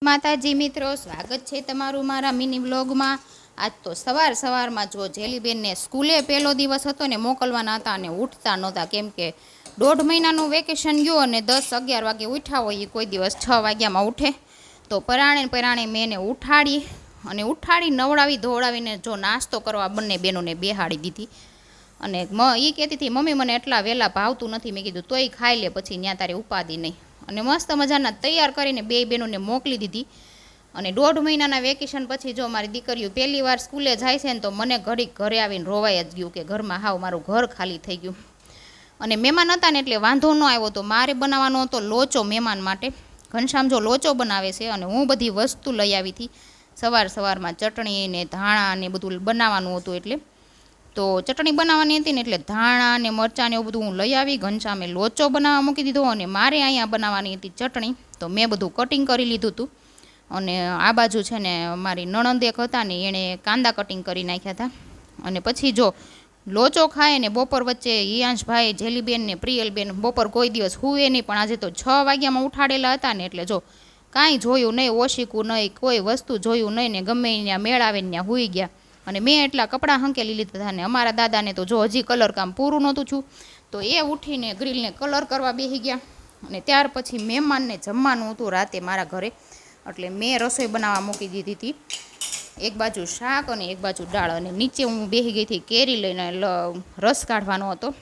માતાજી મિત્રો, સ્વાગત છે તમારું મારા મિની વ્લોગમાં। આજ તો સવારમાં જો જેલીબેનને સ્કૂલે પહેલો દિવસ હતો ને મોકલવાના હતા અને ઉઠતા નહોતા, કેમ કે 1.5 મહિનાનું વેકેશન ગયો અને 10-11 વાગે ઉઠ્યા હોય, એ કોઈ દિવસ 6 વાગ્યામાં ઉઠે। તો પરાણે મેં એને ઉઠાડી નવડાવી ધોવડાવીને જો નાસ્તો કરવા બંને બહેનોને બેહાડી દીધી। અને એ કહેતી હતી, મમ્મી મને એટલા વહેલા ભાવતું નથી। મેં કીધું તોય ખાઈ લે, પછી ત્યાં તારે ઉપાદી નહીં। અને મસ્ત મજાના તૈયાર કરીને બે બહેનોને મોકલી દીધી। અને 1.5 મહિનાના વેકેશન પછી જો મારી દીકરીઓ પહેલી વાર સ્કૂલે જાય છે ને તો મને ઘરે આવીને રોવાઈ જ ગયું કે ઘરમાં હાવ મારું ઘર ખાલી થઈ ગયું। અને મહેમાન હતા ને એટલે વાંધો ન આવ્યો, તો મારે બનાવવાનો હતો લોચો મહેમાન માટે। ઘનશ્યામ જો લોચો બનાવે છે અને હું બધી વસ્તુ લઈ આવી હતી સવારમાં, ચટણી ને ધાણા ને બધું બનાવવાનું હતું। એટલે તો ચટણી બનાવવાની હતી ને એટલે ધાણા ને મરચાં ને એવું બધું હું લઈ આવી। ઘનશ્યામે લોચો બનાવવા મૂકી દીધો અને મારે અહીંયા બનાવવાની હતી ચટણી, તો મેં બધું કટિંગ કરી લીધું હતું। અને આ બાજુ છે ને મારી નણંદ એક હતા ને એણે કાંદા કટિંગ કરી નાખ્યા હતા। અને પછી જો લોચો ખાય ને બપોર વચ્ચે હિયાંશભાઈ, જેલીબેન ને પ્રિયલબેન બપોર કોઈ દિવસ હુએ નહીં, પણ આજે તો 6 વાગ્યામાં ઉઠાડેલા હતા ને એટલે જો કાંઈ જોયું નહીં, ઓશીકું નહીં, કોઈ વસ્તુ જોયું નહીં ને ગમે ત્યાં મેળાવે ને ત્યાં હુઈ ગયા। અને મેં એટલા કપડાં હંકેલી લીધા હતા ને અમારા દાદાને તો જો હજી કલર કામ પૂરું નહોતું છું, તો એ ઉઠીને ગ્રીલને કલર કરવા બેસી ગયા। અને ત્યાર પછી મહેમાનને જમવાનું હતું રાતે મારા ઘરે, એટલે મેં રસોઈ બનાવવા મૂકી દીધી હતી। એક બાજુ શાક અને એક બાજુ દાળ, અને નીચે હું બેસી ગઈ હતી કેરી લઈને, રસ કાઢવાનો હતો।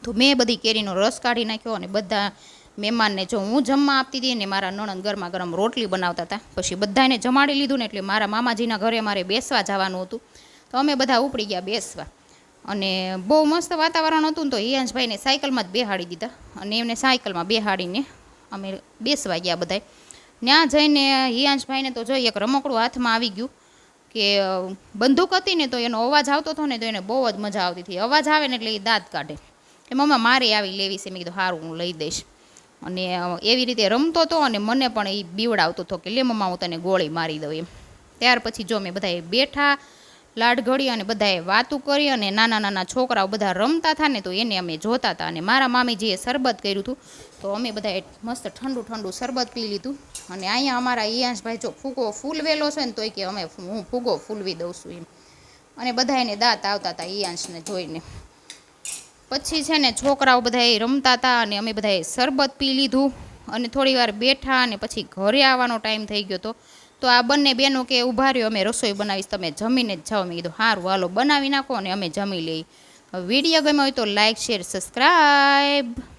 તો મેં બધી કેરીનો રસ કાઢી નાખ્યો અને બધા મહેમાનને જો હું જમવા આપતી હતી ને મારા નણંદ ગરમા ગરમ રોટલી બનાવતા હતા। પછી બધાને જમાડી લીધું ને એટલે મારા મામાજીના ઘરે મારે બેસવા જવાનું હતું, તો અમે બધા ઉપડી ગયા બેસવા। અને બહુ મસ્ત વાતાવરણ હતું ને તો હિયાંશભાઈને સાયકલમાં જ બેહાડી દીધા, અને એમને સાયકલમાં બેહાડીને અમે બેસવા ગયા બધાય। ત્યાં જઈને હિયાંશભાઈને તો જોઈ એક રમકડું હાથમાં આવી ગયું કે બંદૂક હતી ને, તો એનો અવાજ આવતો હતો ને તો એને બહુ જ મજા આવતી હતી। અવાજ આવે ને એટલે એ દાંત કાઢે કે મમ્મા મારે આવી લેવી છે। મેં કીધું સારું, હું લઈ દઈશ। અને એવી રીતે રમતો હતો અને મને પણ એ બીવડાવતો હતો કે લે મમ્મા હું તને ગોળી મારી દઉં એમ। ત્યાર પછી જો મેં બધાએ બેઠા લાડ ઘડી અને બધાએ વાતું કરી, અને નાના છોકરાઓ બધા રમતા હતા ને તો એને અમે જોતા હતા। અને મારા મામીજીએ શરબત કર્યું હતું, તો અમે બધાએ મસ્ત ઠંડુ શરબત પી લીધું। અને અહીંયા અમારા હિયાંશભાઈ જો ફૂગો ફૂલવેલો છે ને તોય કે હું ફૂગો ફૂલવી દઉં છું એમ। અને બધા એને દાંત આવતા હતા હિયાંશને જોઈને। પછી છે ને છોકરાઓ બધાએ રમતા હતા અને અમે બધાએ શરબત પી લીધું અને થોડી વાર બેઠા, અને પછી ઘરે આવવાનો ટાઈમ થઈ ગયો હતો। તો આ બંને બહેનો કે ઊભા રહ્યો, અમે રસોઈ બનાવીશ, તમે જમીને જ જાઓ। મેં કીધું સારું હાલો બનાવી નાખો અને અમે જમી લઈએ। વિડીયો ગમ્યો હોય તો લાઇક, શેર, સબસ્ક્રાઈબ।